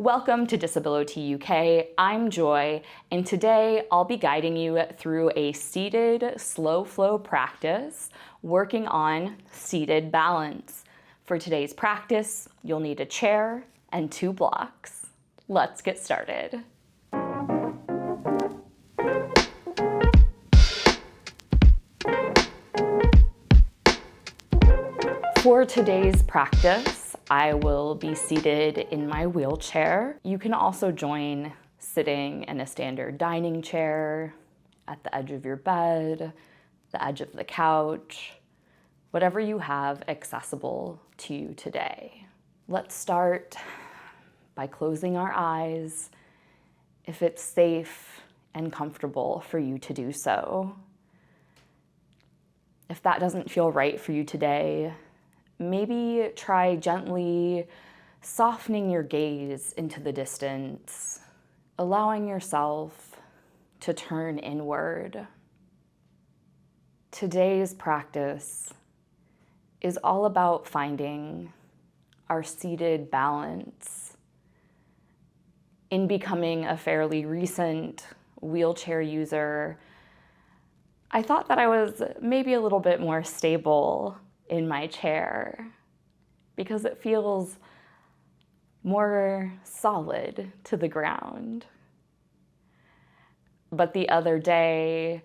Welcome to Disability UK. I'm Joy, and today I'll be guiding you through a seated slow flow practice working on seated balance. For today's practice, you'll need a chair and 2 blocks. Let's get started. For today's practice, I will be seated in my wheelchair. You can also join sitting in a standard dining chair, at the edge of your bed, the edge of the couch, whatever you have accessible to you today. Let's start by closing our eyes if it's safe and comfortable for you to do so. If that doesn't feel right for you today, maybe try gently softening your gaze into the distance, allowing yourself to turn inward. Today's practice is all about finding our seated balance. In becoming a fairly recent wheelchair user, I thought that I was maybe a little bit more stable in my chair because it feels more solid to the ground. But the other day,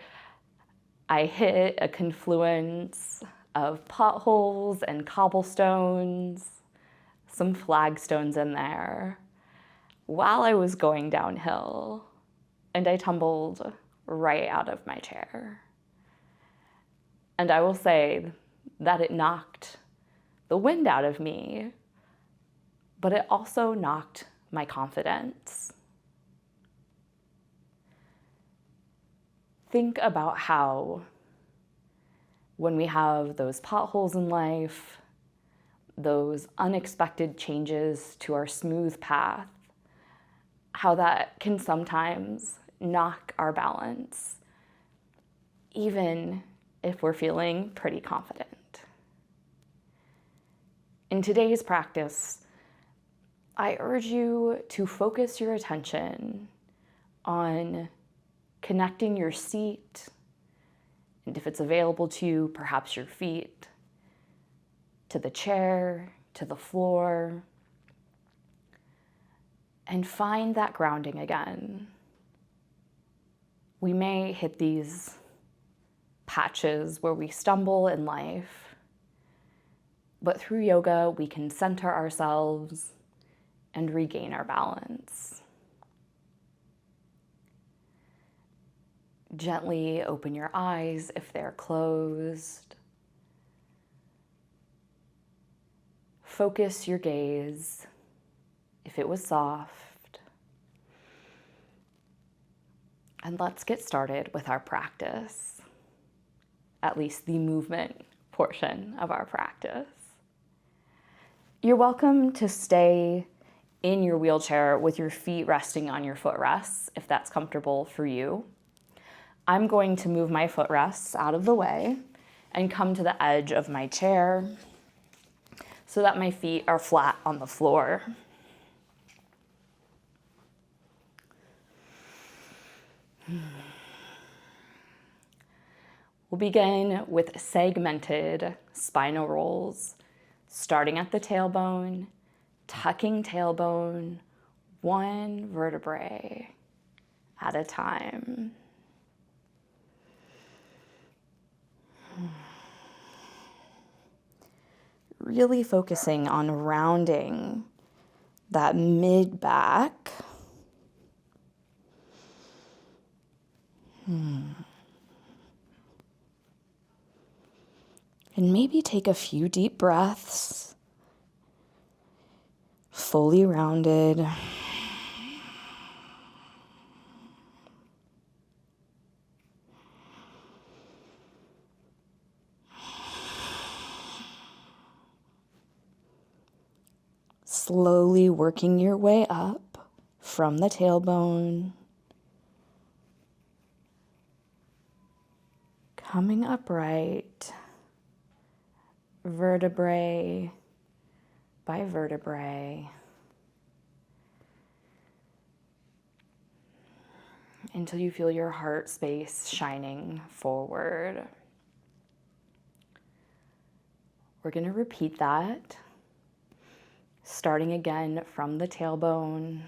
I hit a confluence of potholes and cobblestones, some flagstones in there, while I was going downhill, and I tumbled right out of my chair. And I will say that it knocked the wind out of me, but it also knocked my confidence. Think about how when we have those potholes in life, those unexpected changes to our smooth path, how that can sometimes knock our balance, even if we're feeling pretty confident. In today's practice, I urge you to focus your attention on connecting your seat, and if it's available to you, perhaps your feet, to the chair, to the floor, and find that grounding again. We may hit these patches where we stumble in life, but through yoga, we can center ourselves and regain our balance. Gently open your eyes if they're closed. Focus your gaze if it was soft. And let's get started with our practice, at least the movement portion of our practice. You're welcome to stay in your wheelchair with your feet resting on your footrests if that's comfortable for you. I'm going to move my footrests out of the way and come to the edge of my chair so that my feet are flat on the floor. We'll begin with segmented spinal rolls, starting at the tailbone, tucking tailbone, 1 vertebrae at a time. Really focusing on rounding that mid-back. And maybe take a few deep breaths, fully rounded. Slowly working your way up from the tailbone, coming upright, vertebrae by vertebrae. until you feel your heart space shining forward. We're going to repeat that, starting again from the tailbone.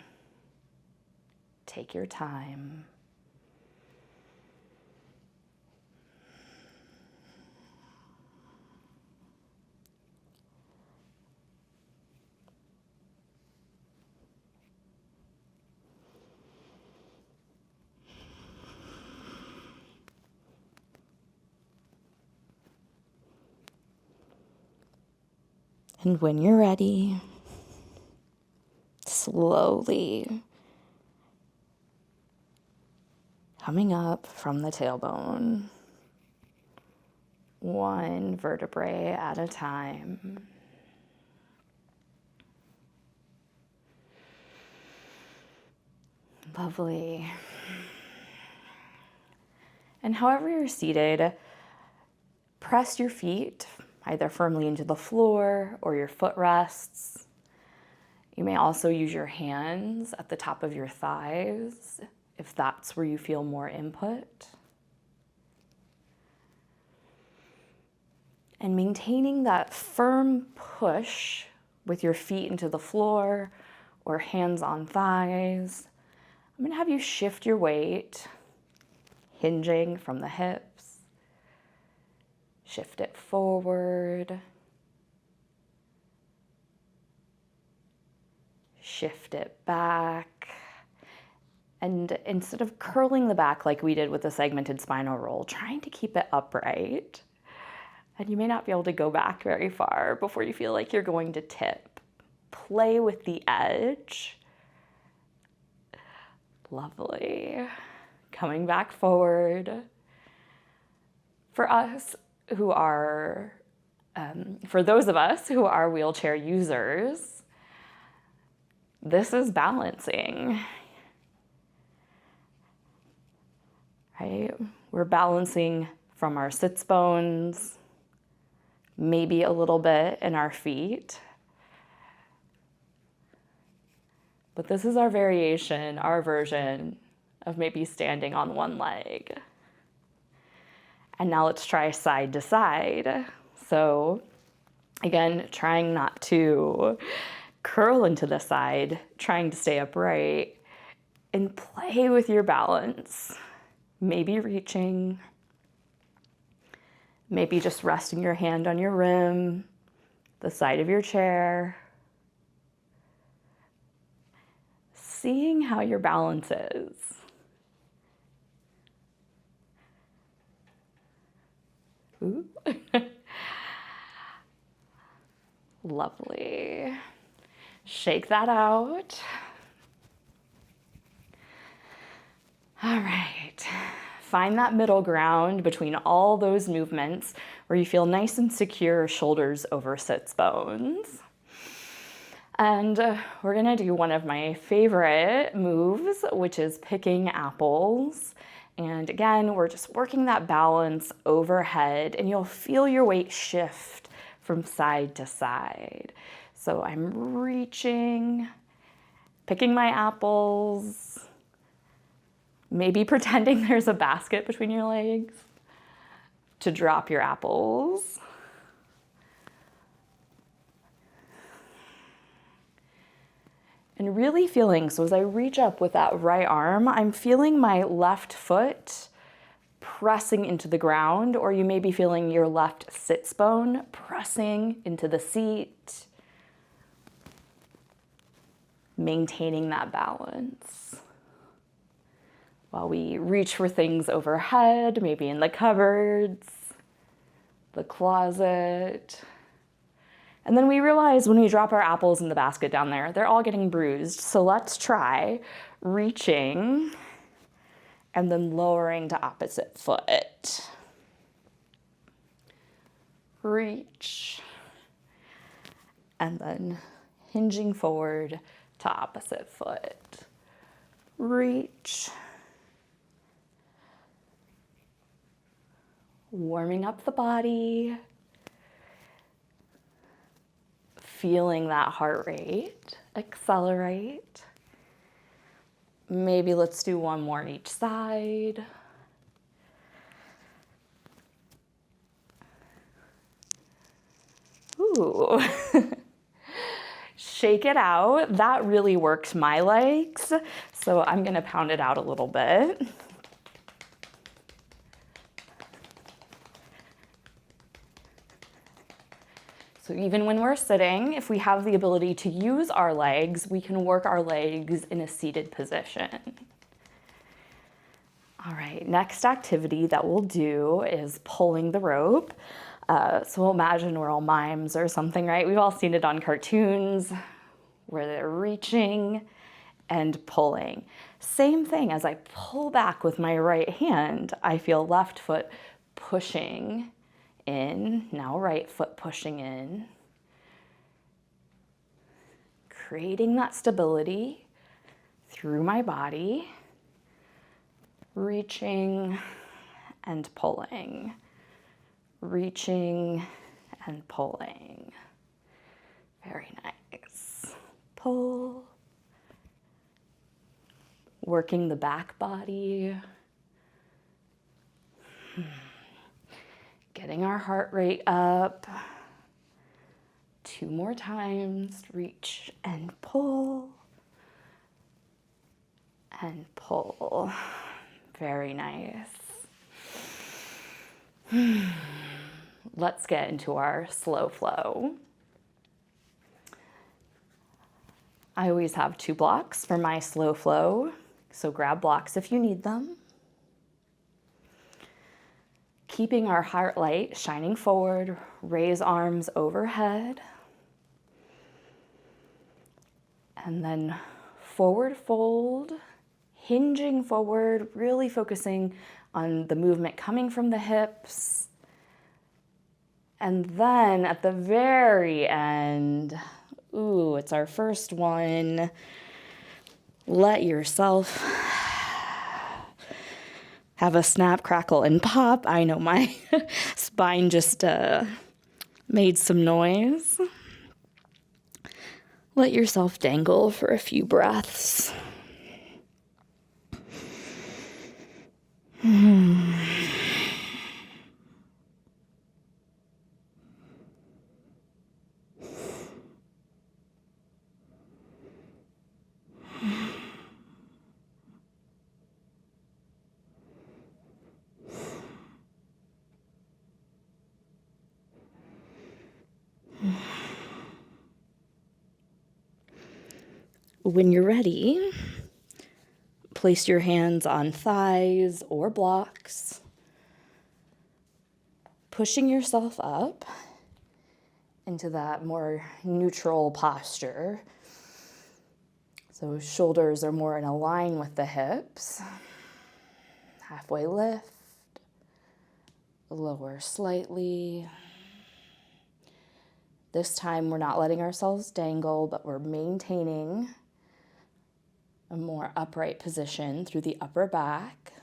Take your time. And when you're ready, slowly coming up from the tailbone, one vertebrae at a time. Lovely. And however you're seated, press your feet either firmly into the floor or your footrests. You may also use your hands at the top of your thighs if that's where you feel more input. And maintaining that firm push with your feet into the floor or hands on thighs, I'm going to have you shift your weight, hinging from the hips. Shift it forward. Shift it back. And instead of curling the back like we did with the segmented spinal roll, trying to keep it upright. And you may not be able to go back very far before you feel like you're going to tip. Play with the edge. Lovely. Coming back forward. For those of us who are wheelchair users, this is balancing, right? We're balancing from our sits bones, maybe a little bit in our feet. But this is our variation, our version of maybe standing on one leg. And now let's try side to side. So again, trying not to curl into the side, trying to stay upright and play with your balance. Maybe reaching, maybe just resting your hand on your rim, the side of your chair. Seeing how your balance is. Ooh. Lovely. Shake that out. All right. Find that middle ground between all those movements where you feel nice and secure, shoulders over sits bones. And we're gonna do one of my favorite moves, which is picking apples. And again, we're just working that balance overhead, and you'll feel your weight shift from side to side. So I'm reaching, picking my apples, maybe pretending there's a basket between your legs to drop your apples. And really feeling, so as I reach up with that right arm, I'm feeling my left foot pressing into the ground, or you may be feeling your left sits bone pressing into the seat, maintaining that balance. While we reach for things overhead, maybe in the cupboards, the closet. And then we realize when we drop our apples in the basket down there, they're all getting bruised. So let's try reaching and then lowering to opposite foot. Reach. And then hinging forward to opposite foot. Reach. Warming up the body. Feeling that heart rate accelerate. Maybe let's do one more each side. Ooh. Shake it out. That really worked my legs. So I'm gonna pound it out a little bit. So even when we're sitting, if we have the ability to use our legs, we can work our legs in a seated position. All right, next activity that we'll do is pulling the rope. So we'll imagine we're all mimes or something, right? We've all seen it on cartoons where they're reaching and pulling. Same thing, as I pull back with my right hand, I feel left foot pushing in, now right foot pushing in. Creating that stability through my body, reaching and pulling, reaching and pulling. Very nice. Pull. Working the back body. Getting our heart rate up. 2 more times. Reach and pull. And pull. Very nice. Let's get into our slow flow. I always have 2 blocks for my slow flow, so grab blocks if you need them. Keeping our heart light shining forward, raise arms overhead. And then forward fold, hinging forward, really focusing on the movement coming from the hips. And then at the very end, ooh, it's our first one. Let yourself have a snap, crackle, and pop. I know my spine just made some noise. Let yourself dangle for a few breaths. When you're ready, place your hands on thighs or blocks, pushing yourself up into that more neutral posture. So shoulders are more in a line with the hips. Halfway lift, lower slightly. This time we're not letting ourselves dangle, but we're maintaining a more upright position through the upper back.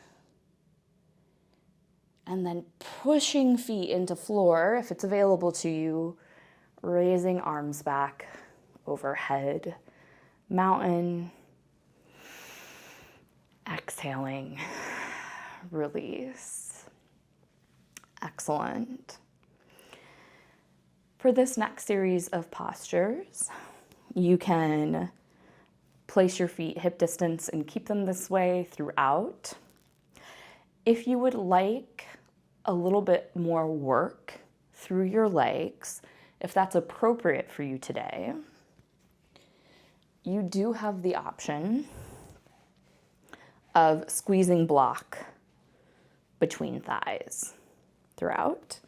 And then pushing feet into floor, if it's available to you, raising arms back overhead, mountain, exhaling, release. Excellent. For this next series of postures, you can place your feet hip distance and keep them this way throughout. If you would like a little bit more work through your legs, if that's appropriate for you today, you do have the option of squeezing block between thighs throughout.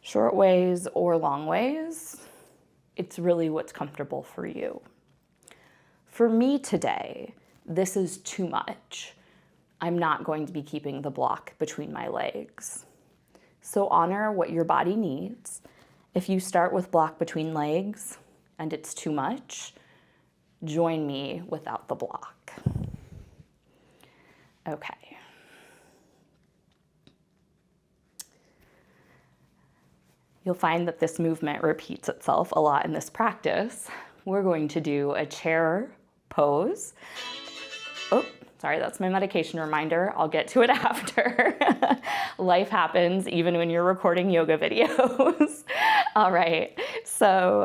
Short ways or long ways, it's really what's comfortable for you. For me today, this is too much. I'm not going to be keeping the block between my legs. So honor what your body needs. If you start with block between legs and it's too much, join me without the block. Okay. You'll find that this movement repeats itself a lot in this practice. We're going to do a chair pose. Oh, sorry, that's my medication reminder. I'll get to it after. Life happens even when you're recording yoga videos. All right, so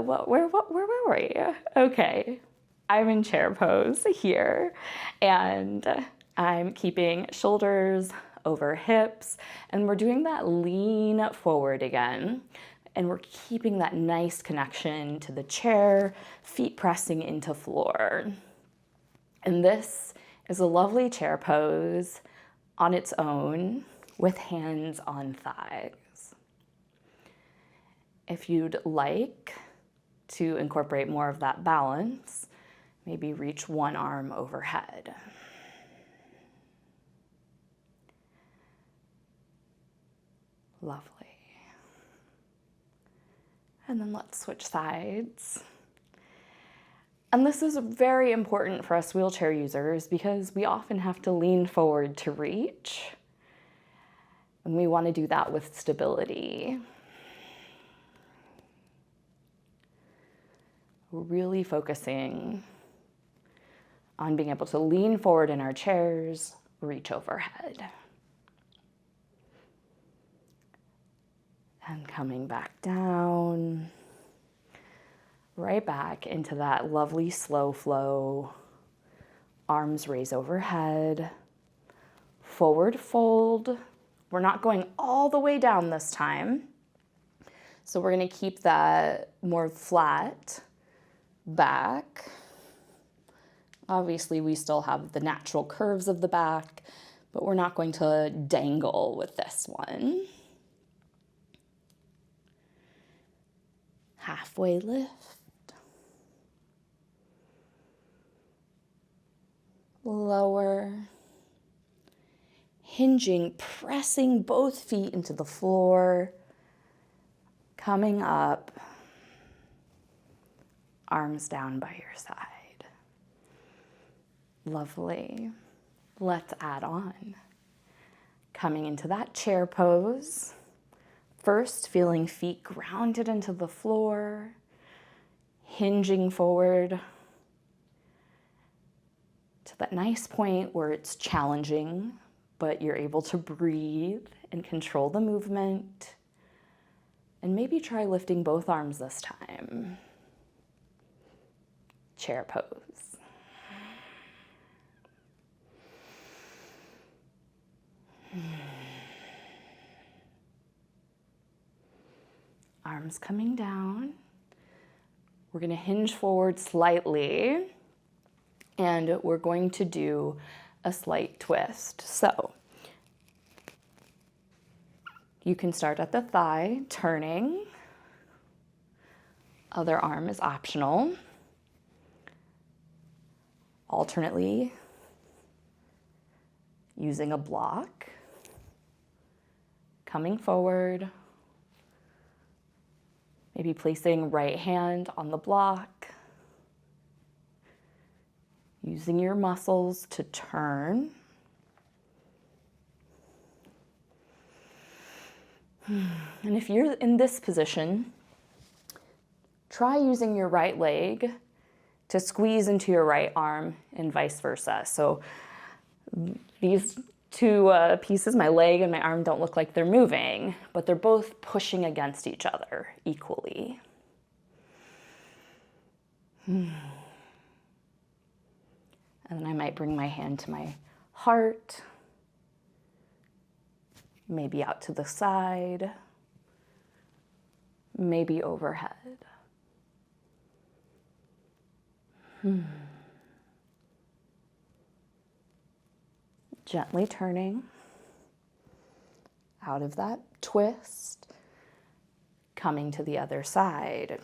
where were we? Okay, I'm in chair pose here, and I'm keeping shoulders over hips, and we're doing that lean forward again. And we're keeping that nice connection to the chair, feet pressing into floor. And this is a lovely chair pose on its own with hands on thighs. If you'd like to incorporate more of that balance, maybe reach one arm overhead. Lovely. And then let's switch sides. And this is very important for us wheelchair users because we often have to lean forward to reach. And we want to do that with stability. We're really focusing on being able to lean forward in our chairs, reach overhead. And coming back down, right back into that lovely slow flow. Arms raise overhead, forward fold. We're not going all the way down this time. So we're gonna keep that more flat back. Obviously, we still have the natural curves of the back, but we're not going to dangle with this one. Halfway lift. Lower. Hinging, pressing both feet into the floor. Coming up. Arms down by your side. Lovely. Let's add on. Coming into that chair pose. First, feeling feet grounded into the floor, hinging forward to that nice point where it's challenging, but you're able to breathe and control the movement. And maybe try lifting both arms this time. Chair pose. Arms coming down. We're going to hinge forward slightly, and we're going to do a slight twist. So you can start at the thigh, turning. Other arm is optional. Alternately, using a block, coming forward. Maybe placing right hand on the block, using your muscles to turn. And if you're in this position, try using your right leg to squeeze into your right arm and vice versa. So these two pieces, my leg and my arm, don't look like they're moving, but they're both pushing against each other equally. And then I might bring my hand to my heart, maybe out to the side, maybe overhead. Gently turning out of that twist, coming to the other side.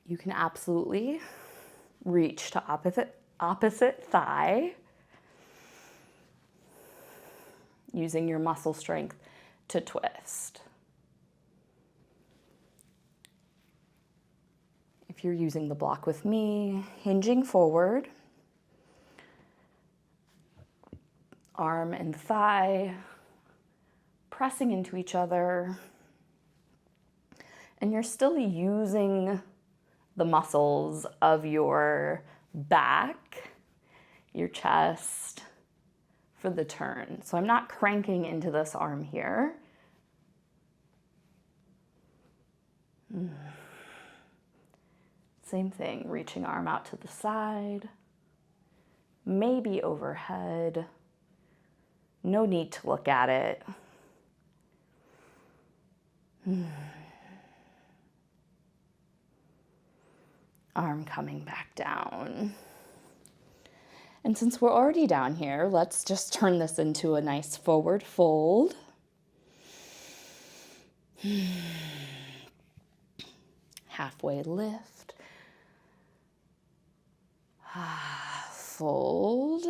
You can absolutely reach to opposite thigh, using your muscle strength to twist. If you're using the block with me, hinging forward, arm and thigh pressing into each other, And you're still using the muscles of your back, your chest for the turn. So I'm not cranking into this arm here. Same thing, reaching arm out to the side, maybe overhead. No need to look at it. Arm coming back down. And since we're already down here, let's just turn this into a nice forward fold. Halfway lift. Fold.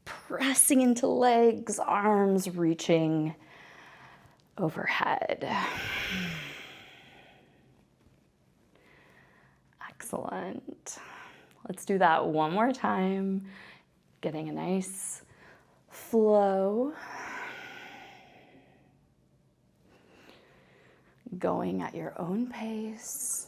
Pressing into legs, arms reaching overhead. Excellent. Let's do that one more time. Getting a nice flow. Going at your own pace.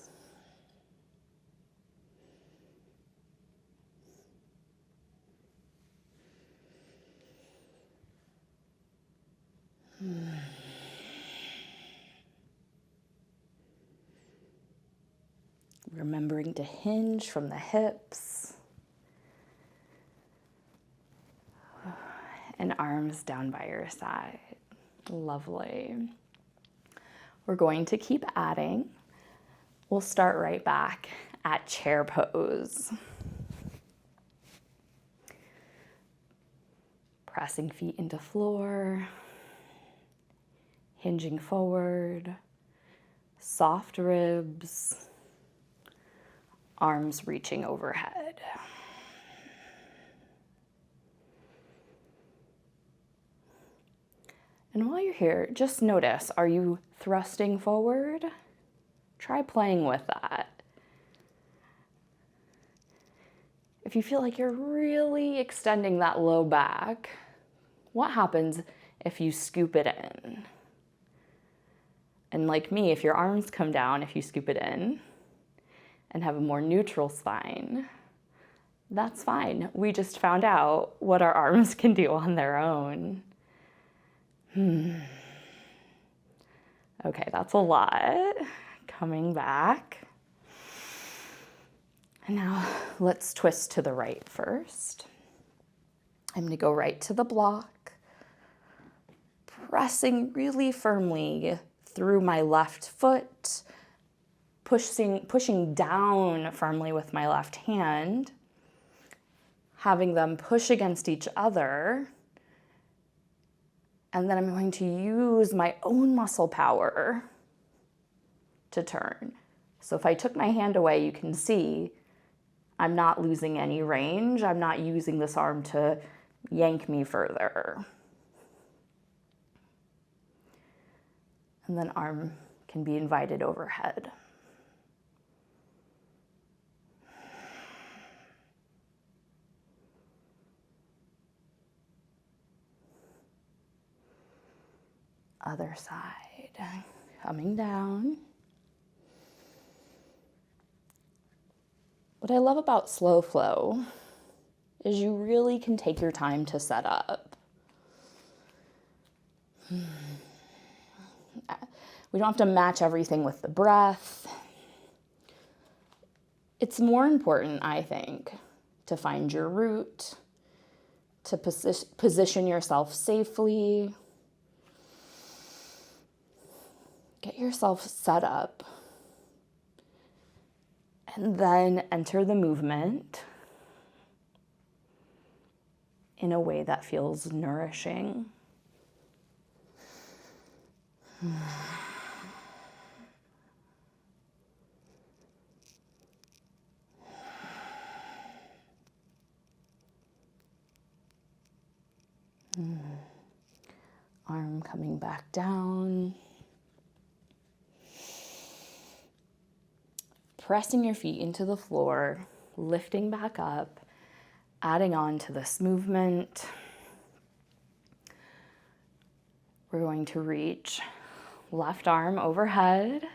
Remembering to hinge from the hips. And arms down by your side. Lovely. We're going to keep adding. We'll start right back at chair pose. Pressing feet into floor. Hinging forward. Soft ribs. Arms reaching overhead. And while you're here, just notice, are you thrusting forward? Try playing with that. If you feel like you're really extending that low back, what happens if you scoop it in? And like me, if your arms come down, if you scoop it in and have a more neutral spine, that's fine. We just found out what our arms can do on their own. Okay, that's a lot. Coming back. And now let's twist to the right first. I'm going to go right to the block, pressing really through my left foot, pushing down firmly with my left hand, having them push against each other. And then I'm going to use my own muscle power to turn. So if I took my hand away, you can see I'm not losing any range. I'm not using this arm to yank me further. And then arm can be invited overhead. Other side, coming down. What I love about slow flow is you really can take your time to set up. We don't have to match everything with the breath. It's more important, I think, to find your root, to position yourself safely, get yourself set up, and then enter the movement in a way that feels nourishing. Arm coming back down. Pressing your feet into the floor, lifting back up, adding on to this movement. We're going to reach left arm overhead,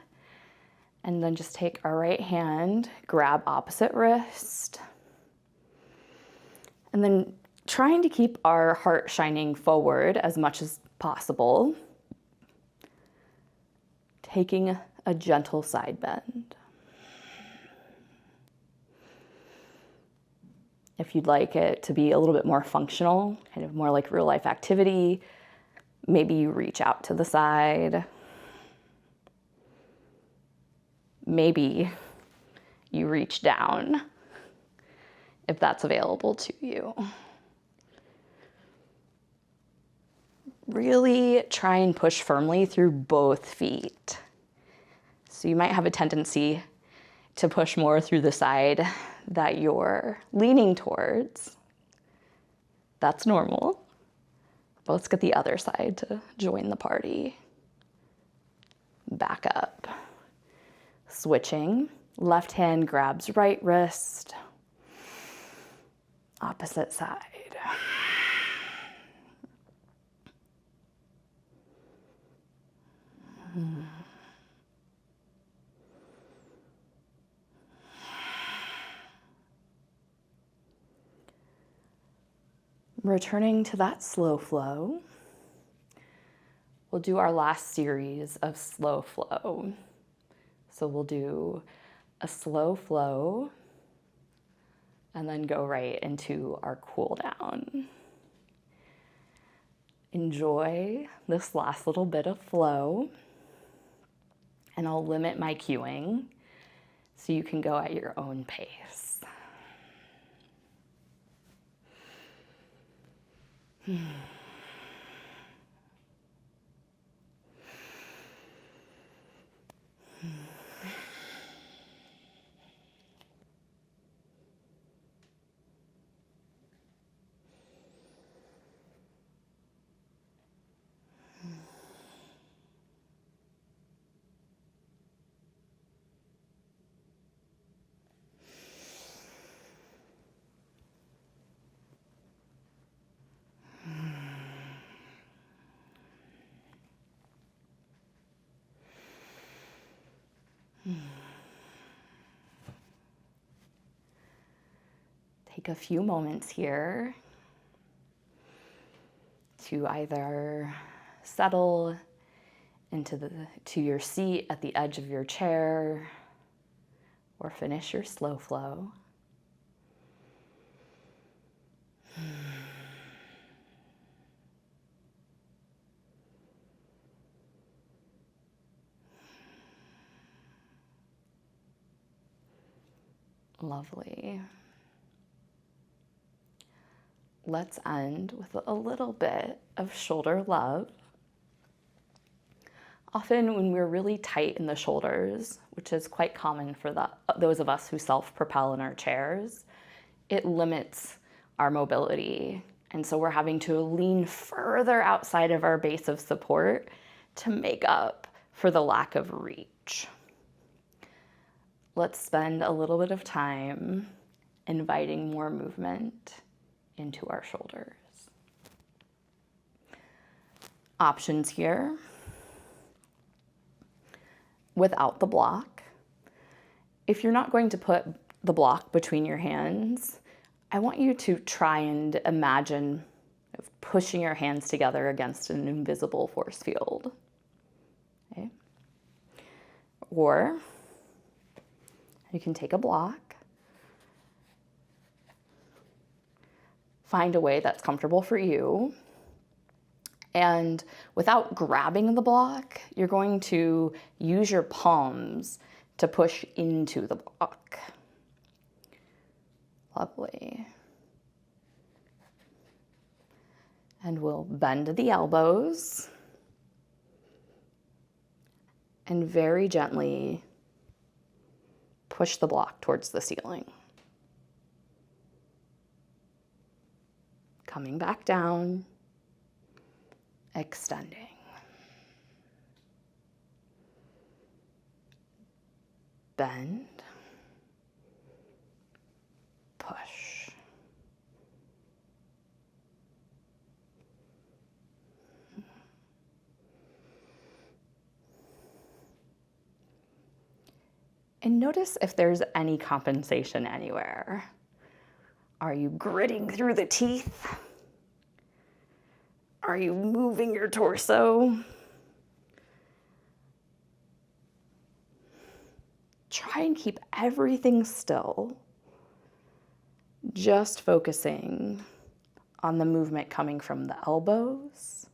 and then just take our right hand, grab opposite wrist, and then trying to keep our heart shining forward as much as possible, taking a gentle side bend. If you'd like it to be a little bit more functional, kind of more like real life activity, maybe you reach out to the side. Maybe you reach down if that's available to you. Really try and push firmly through both feet. So you might have a tendency to push more through the side that you're leaning towards. That's normal. But let's get the other side to join the party. Back up. Switching. Left hand grabs right wrist. Opposite side. Returning to that slow flow, we'll do our last series of slow flow. So we'll do a slow flow and then go right into our cool down. Enjoy this last little bit of flow, and I'll limit my cueing so you can go at your own pace. Take a few moments here to either settle to your seat at the edge of your chair or finish your slow flow. Lovely. Let's end with a little bit of shoulder love. Often when we're really tight in the shoulders, which is quite common for those of us who self-propel in our chairs, it limits our mobility. And so we're having to lean further outside of our base of support to make up for the lack of reach. Let's spend a little bit of time inviting more movement into our shoulders. Options here. Without the block. If you're not going to put the block between your hands, I want you to try and imagine pushing your hands together against an invisible force field. Okay? Or you can take a block, find a way that's comfortable for you, and without grabbing the block, you're going to use your palms to push into the block. Lovely. And we'll bend the elbows and very gently push the block towards the ceiling. Coming back down, extending. Bend, push. And notice if there's any compensation anywhere. Are you gritting through the teeth? Are you moving your torso? Try and keep everything still. Just focusing on the movement coming from the elbows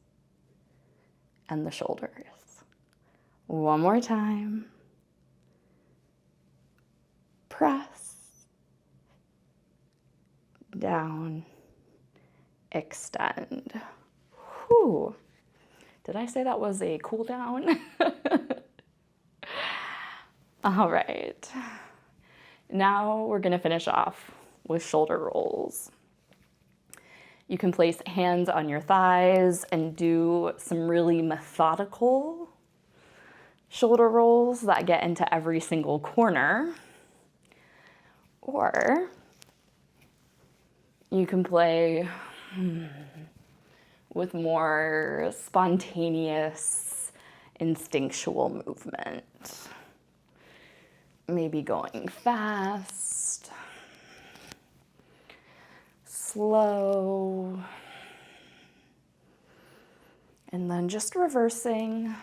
and the shoulders. One more time. Press. Down. Extend. Whew. Did I say that was a cool down? All right. Now we're going to finish off with shoulder rolls. You can place hands on your thighs and do some really methodical shoulder rolls that get into every single corner. Or you can play with more spontaneous, instinctual movement. Maybe going fast, slow, and then just reversing.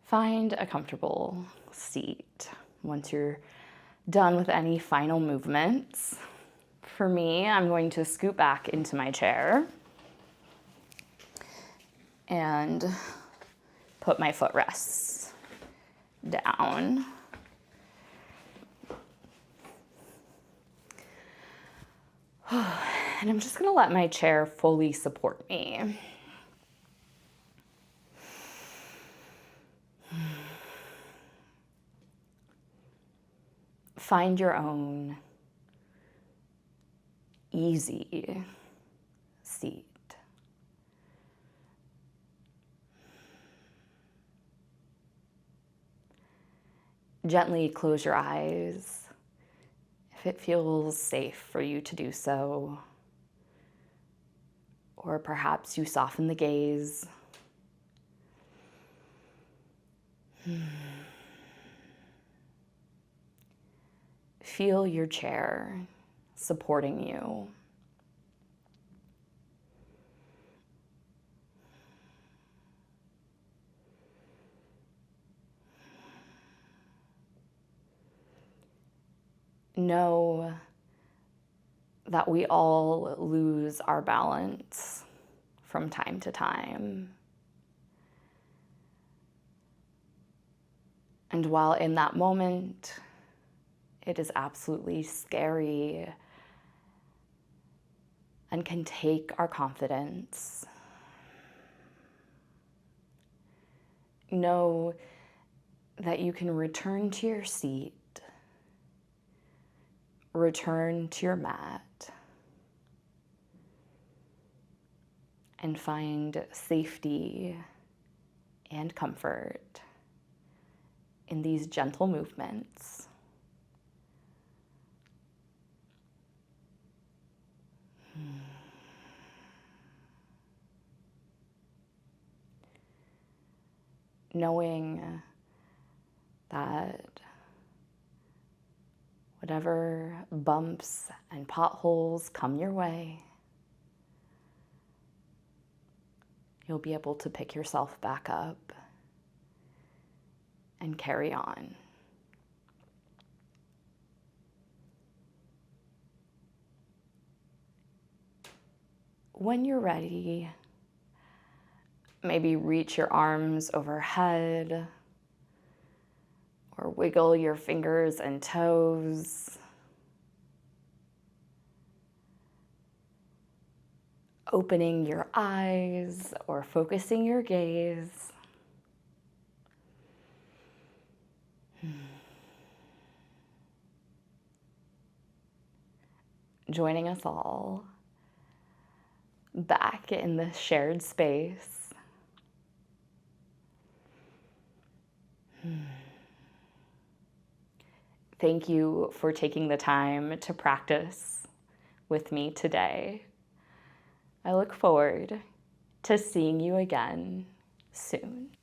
Find a comfortable seat once you're done with any final movements. For me, I'm going to scoot back into my chair and put my footrests down. And I'm just going to let my chair fully support me. Find your own easy seat. Gently close your eyes if it feels safe for you to do so. Or perhaps you soften the gaze. Feel your chair supporting you. Know that we all lose our balance from time to time. And while in that moment, it is absolutely scary and can take our confidence, know that you can return to your seat, return to your mat, and find safety and comfort in these gentle movements. Knowing that whatever bumps and potholes come your way, you'll be able to pick yourself back up and carry on. When you're ready, maybe reach your arms overhead or wiggle your fingers and toes. Opening your eyes or focusing your gaze. Joining us all back in this shared space. Thank you for taking the time to practice with me today. I look forward to seeing you again soon.